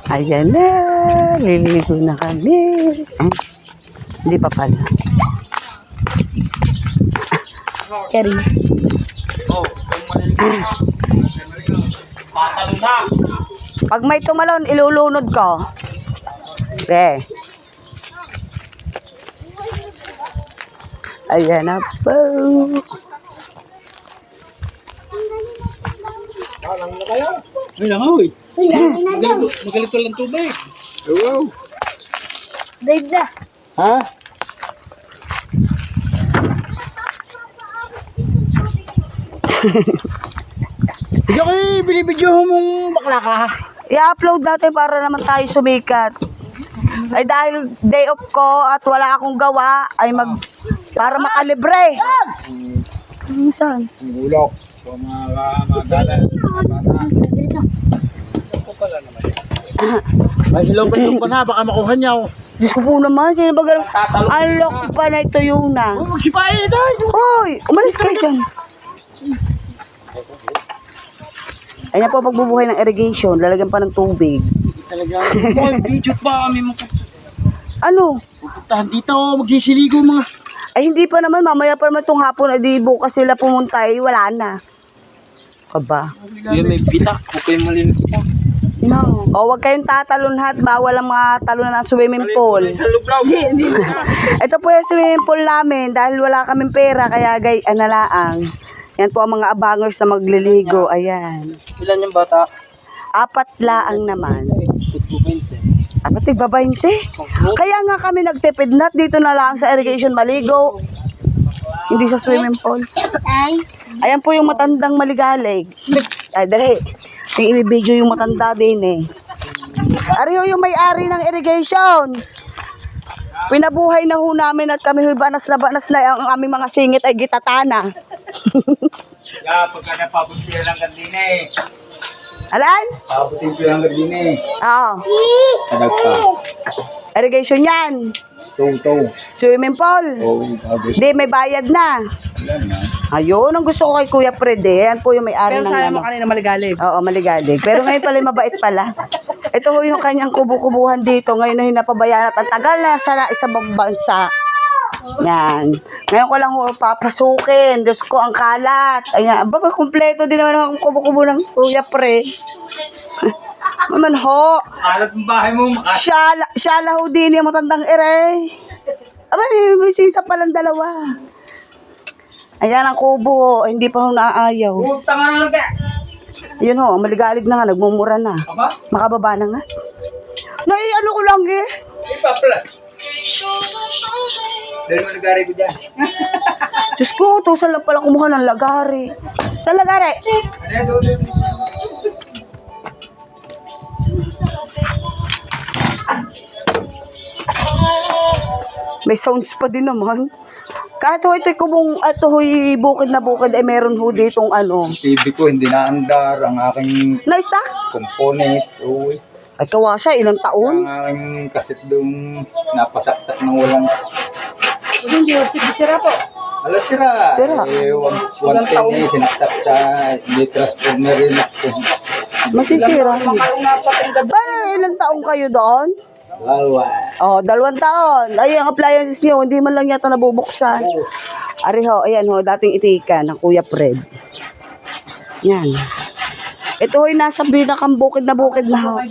Ayan na. Liligo na kami. Ay, hindi pa pala. Kerry. Pag may tumalon, ilulunod ko. Okay. Ayan na po. Ay, langoy. Magalit lang tubig. Wow. Dagda. Ha? Hindi ko binibidyo mong bakla ka. I-upload natin para naman tayo sumikat. Ay dahil day off ko at wala akong gawa, ay para makalibre. Saan? Ang gulok. So, mga ay, ilaw pa yung na, baka makuha niya. Diyos ko po naman, sino ba gano'n? Unlock pa na ito yung na. Oh, magsipae tayo. Hoy, umalis kayo dyan. Ayan po pagbubuhay ng irrigation, lalagyan pa ng tubig. Talaga. Video pa kami mo. Ano? Pupuntahan dito, magsisiligo mga. Ay hindi pa naman, mamaya pa naman itong hapon, ay di bukas sila pumunta, ay wala na. Kaba? Yan may bitak, huwag kayong malinis pa. No. O, huwag kayong tatalunhat, bawal ang mga talon ng swimming pool. Ito po yung swimming pool namin, dahil wala kaming pera, kaya analaang. Yan po ang mga abangers na magliligo, ayan. Ilan yung bata? 4 laang naman. 20. Apat, tigba 20? Kaya nga kami nagtipid nat dito na lang sa irrigation maligo. Hindi sa swimming pool. Ay. Ayan po yung matandang maligalig. Ay, dali. Yung i-video yung matanda din eh. Ariho yung may-ari ng irrigation. Pinabuhay na ho namin at kami ho'y banas na ang aming mga singit ay gitatana. Ya, pagka napabuti lang kanina eh. Alan? Pabutin ko lang kanina eh. Oo. Kadag pa. Irrigation yan. Tow. Swimming pool. Oh, pabutin. Di, may bayad na. Yan na. Ayun, ang gusto ko kay Kuya Fred eh. Yan po yung may-ari ng Sayang mo kanina maligalig. Oo, maligalig. Pero ngayon pala mabait pala. Ito ho yung kanyang kubo-kubuhan dito. Ngayon na hinapabayaan at ang tagal na sa isang bansa. Yan. Ngayon ko lang ho papasukin. Diyos ko, ang kalat. Ayan. Baba, kompleto din naman ang kubo-kubo ng Kuya Fred. Naman ho. Alat ng bahay mo. Shala ho din yung matandang ere. Aba, may bisita palang dalawa. Ayan ang kubo. Hindi pa ho naaayaw. Utang nga lang kaya. Yun ho, maligalig na nga, nagmumura na. Aba? Makababa na nga. Naiano ko lang eh. Ipapla. Dahil mo nagari ko dyan. Diyos ko, tusan lang pala kumuha ng lagari. Saan lagari? May sounds pa din naman. Kahit ho ito'y kubong, ho'y bukid na bukid, ay meron ho ditong ano. TV ko hindi naandar ang aking Naisa? component. Uy. Ay kawasa, ilang taon? Ang aking kasit doon napasaksak ng walang. Hindi, sira po. Alas sira. Sira. Eh, 110 eh, sinaksak sa may transformer rin. Masisira. Paano ilang taong kayo doon? Lawa. Oh, 2 taon. Ay, ang appliances niyo, hindi man lang yata nabubuksan. Ari ho, ayan ho, dating itika ng Kuya Fred. Yan. Ito ho'y nasa binakang bukid na ho.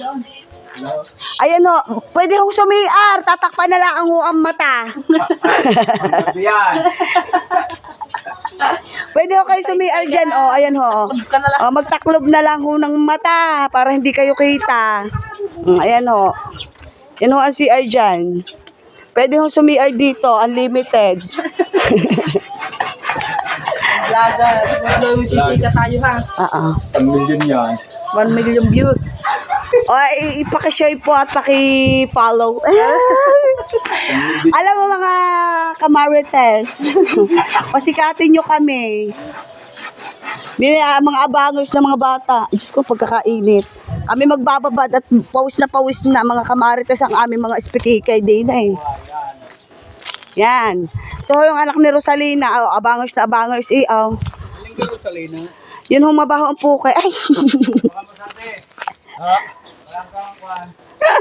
Ayan ho, pwede ho sumiar, tatakpan na lang ho ang mata. Yan. Pwede ho kayo sumiar dyan, oh, ayan ho. Oh, magtaklob na lang ho ng mata para hindi kayo kita. Ayan ho. Yan ho ang CR dyan. Pwede ho sumiar dito, unlimited. Laga, siguro yung sisika tayo ha. 1 million yan. 1 million views. O, ipaki-share po at paki-follow. Alam mo mga kamarites, pasikatin nyo kami. Mga abangers na mga bata. Diyos ko, pagkakainit. Kami magbababad at pawis na mga kamarites ang aming mga spikikay din eh. Yan. Ito yung anak ni Rosalina. Oh, abangers na abangers eh. Oh. Yun yung mabaho ang pukay. Ay.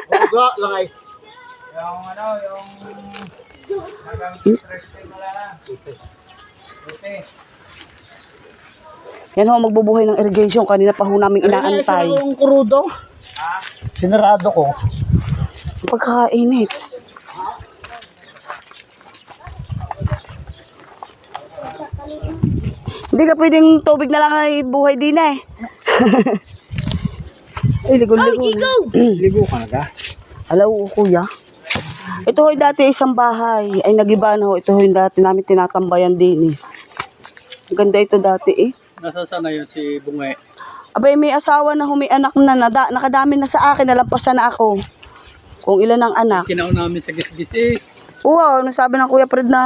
Uga lang guys. Yung ano, yung nagamit yung stress mo lang. Okay. Yan ho, magbubuhay ng irrigation. Kanina pa ho namin inaantay. Sinarado yung kurudo. Sinarado ko. Pagkakainit. Hindi ka pwedeng tubig na lang ay buhay din eh. Ay, ligon-ligon. Ligo ka na ka? Alaw, kuya. Ito ho'y dati isang bahay. Ay, nagiba na ho. Ito ho'y dati namin tinatambayan din eh. Ang ganda ito dati eh. Nasaan na yun si Bungay? Abay, may asawa na may anak na, nakadami na sa akin, nalampasan na ako. Kung ilan ang anak. Kinaon namin sa gisgis eh. Oo, nasabi ng Kuya Fred na